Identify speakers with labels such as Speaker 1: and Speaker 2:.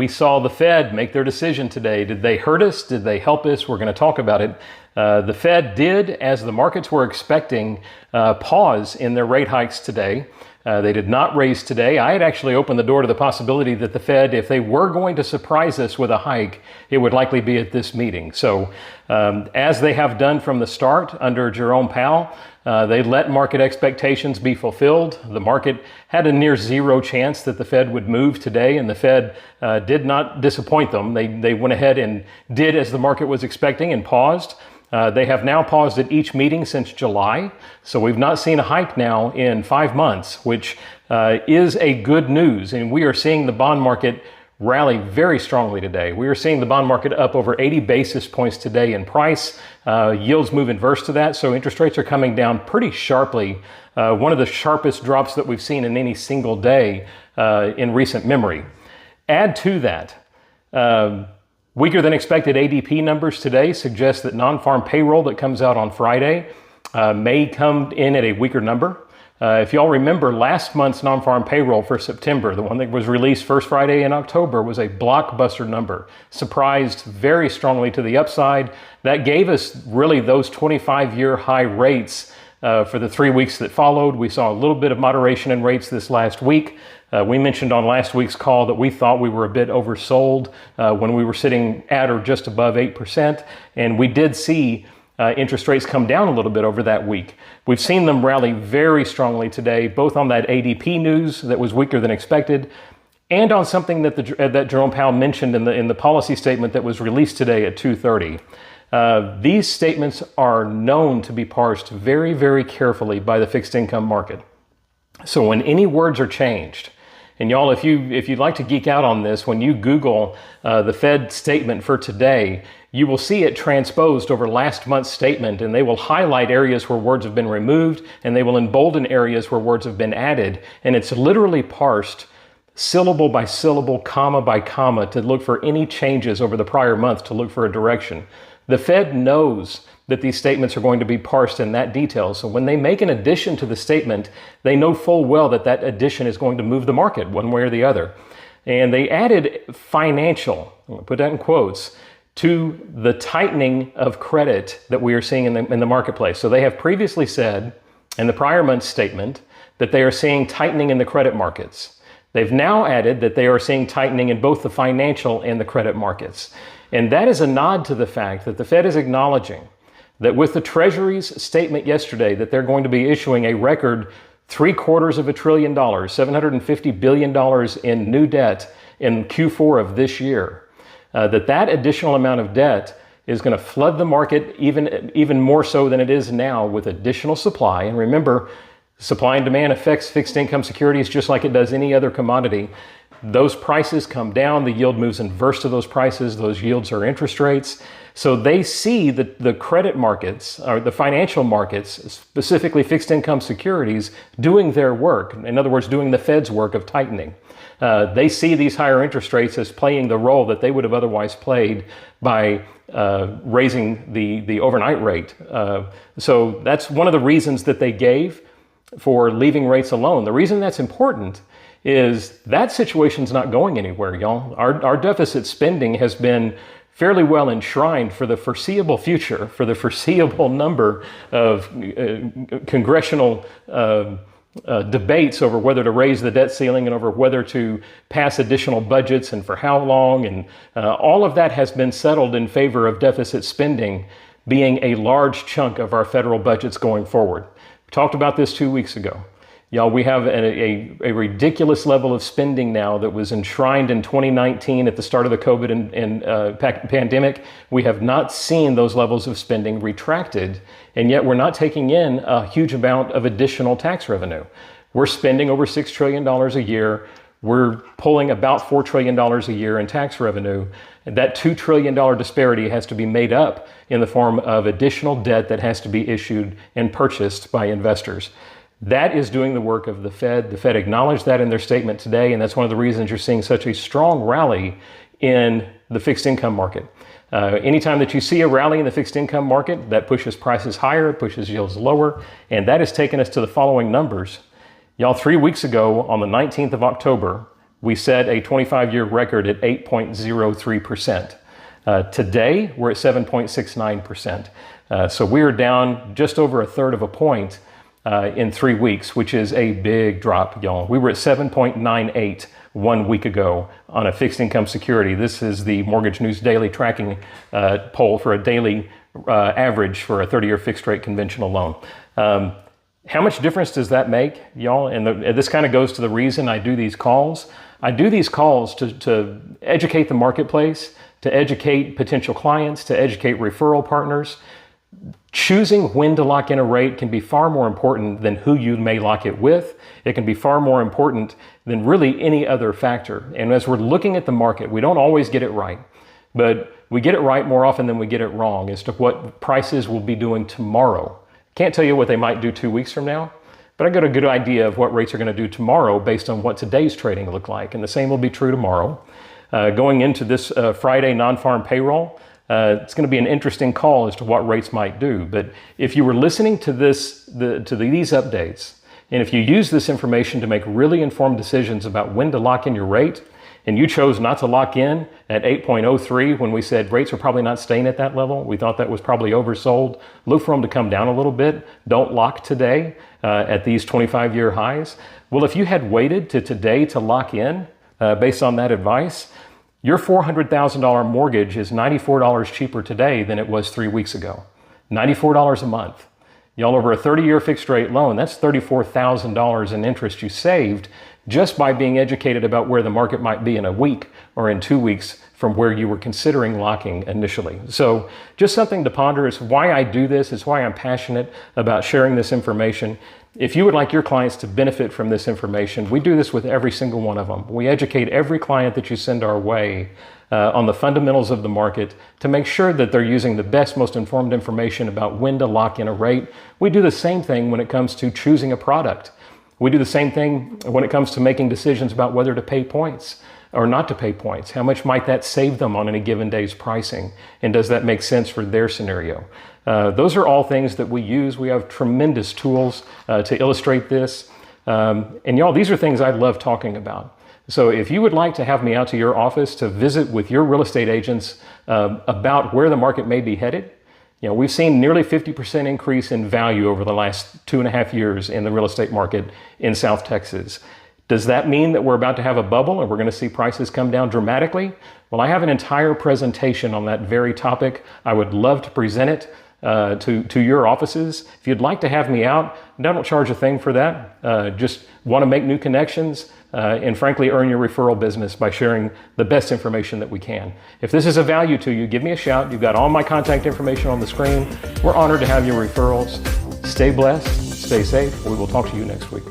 Speaker 1: We saw the Fed make their decision today. Did they hurt us? Did they help us? We're going to talk about it. The Fed did, as the markets were expecting, pause in their rate hikes today. They did not raise today. I had actually opened the door to the possibility that the Fed, if they were going to surprise us with a hike, it would likely be at this meeting. So as they have done from the start under Jerome Powell, they let market expectations be fulfilled. The market had a near zero chance that the Fed would move today, and the Fed did not disappoint them. They went ahead and did as the market was expecting and paused. They have now paused at each meeting since July, so we've not seen a hike now in 5 months, which is a good news. And we are seeing the bond market rally very strongly today. We are seeing the bond market up over 80 basis points today in price. Yields move inverse to that, so interest rates are coming down pretty sharply. One of the sharpest drops that we've seen in any single day in recent memory. Add to that, weaker than expected ADP numbers today suggest that non-farm payroll that comes out on Friday may come in at a weaker number. If y'all remember, last month's non-farm payroll for September, the one that was released first Friday in October, was a blockbuster number. Surprised very strongly to the upside. That gave us really those 25-year high rates for the 3 weeks that followed. We saw a little bit of moderation in rates this last week. We mentioned on last week's call that we thought we were a bit oversold when we were sitting at or just above 8%, and we did see interest rates come down a little bit over that week. We've seen them rally very strongly today, both on that ADP news that was weaker than expected, and on something that that Jerome Powell mentioned in the policy statement that was released today at 2:30. These statements are known to be parsed very, very carefully by the fixed income market. So when any words are changed, and y'all, if you'd like to geek out on this, when you Google the Fed statement for today, you will see it transposed over last month's statement, and they will highlight areas where words have been removed, and they will embolden areas where words have been added. And it's literally parsed syllable by syllable, comma by comma, to look for any changes over the prior month, to look for a direction. The Fed knows that these statements are going to be parsed in that detail. So when they make an addition to the statement, they know full well that that addition is going to move the market one way or the other. And they added financial, I'm going to put that in quotes, to the tightening of credit that we are seeing in the marketplace. So they have previously said in the prior month's statement that they are seeing tightening in the credit markets. They've now added that they are seeing tightening in both the financial and the credit markets. And that is a nod to the fact that the Fed is acknowledging that with the Treasury's statement yesterday that they're going to be issuing a record $750 billion, $750 billion in new debt in Q4 of this year, that additional amount of debt is going to flood the market even more so than it is now with additional supply. And remember, supply and demand affects fixed income securities just like it does any other commodity. Those prices come down, the yield moves inverse to those prices, those yields are interest rates. So they see that the credit markets, or the financial markets, specifically fixed income securities, doing their work. In other words, doing the Fed's work of tightening. They see these higher interest rates as playing the role that they would have otherwise played by raising the overnight rate. So that's one of the reasons that they gave for leaving rates alone. The reason that's important is that situation's not going anywhere, y'all. Our deficit spending has been fairly well enshrined for the foreseeable future, for the foreseeable number of congressional debates over whether to raise the debt ceiling and over whether to pass additional budgets and for how long. And all of that has been settled in favor of deficit spending being a large chunk of our federal budgets going forward. We talked about this 2 weeks ago. Y'all, we have a ridiculous level of spending now that was enshrined in 2019 at the start of the COVID pandemic. We have not seen those levels of spending retracted, and yet we're not taking in a huge amount of additional tax revenue. We're spending over $6 trillion a year. We're pulling about $4 trillion a year in tax revenue. That $2 trillion disparity has to be made up in the form of additional debt that has to be issued and purchased by investors. That is doing the work of the Fed. The Fed acknowledged that in their statement today, and that's one of the reasons you're seeing such a strong rally in the fixed income market. Anytime that you see a rally in the fixed income market, that pushes prices higher, it pushes yields lower, and that has taken us to the following numbers. Y'all, 3 weeks ago, on the 19th of October, We set a 25-year record at 8.03%. Today, we're at 7.69%. So we are down just over a third of a point in 3 weeks, which is a big drop, y'all. We were at 7.98 1 week ago on a fixed income security. This is the Mortgage News Daily tracking poll for a daily average for a 30-year fixed rate conventional loan. How much difference does that make, y'all? And this kind of goes to the reason I do these calls. I do these calls to educate the marketplace, to educate potential clients, to educate referral partners. Choosing when to lock in a rate can be far more important than who you may lock it with. It can be far more important than really any other factor. And as we're looking at the market, we don't always get it right, but we get it right more often than we get it wrong as to what prices will be doing tomorrow. Can't tell you what they might do 2 weeks from now, but I got a good idea of what rates are going to do tomorrow based on what today's trading look like. And the same will be true tomorrow. Going into this Friday non-farm payroll, it's going to be an interesting call as to what rates might do. But if you were listening to these updates, and if you use this information to make really informed decisions about when to lock in your rate, and you chose not to lock in at 8.03 when we said rates are probably not staying at that level, we thought that was probably oversold, look for them to come down a little bit. Don't lock today at these 25-year highs. Well, if you had waited to today to lock in based on that advice, your $400,000 mortgage is $94 cheaper today than it was 3 weeks ago. $94 a month. Y'all, over a 30-year fixed rate loan, that's $34,000 in interest you saved just by being educated about where the market might be in a week or in 2 weeks from where you were considering locking initially. So just something to ponder. It's why I do this. It's why I'm passionate about sharing this information. If you would like your clients to benefit from this information, we do this with every single one of them. We educate every client that you send our way on the fundamentals of the market to make sure that they're using the best, most informed information about when to lock in a rate. We do the same thing when it comes to choosing a product. We do the same thing when it comes to making decisions about whether to pay points or not to pay points. How much might that save them on any given day's pricing? And does that make sense for their scenario? Those are all things that we use. We have tremendous tools to illustrate this. And y'all, these are things I love talking about. So if you would like to have me out to your office to visit with your real estate agents about where the market may be headed, you know, we've seen nearly 50% increase in value over the last 2.5 years in the real estate market in South Texas. Does that mean that we're about to have a bubble and we're going to see prices come down dramatically? Well, I have an entire presentation on that very topic. I would love to present it to your offices. If you'd like to have me out, I don't charge a thing for that. Just want to make new connections and frankly earn your referral business by sharing the best information that we can. If this is of value to you, give me a shout. You've got all my contact information on the screen. We're honored to have your referrals. Stay blessed, stay safe. We will talk to you next week.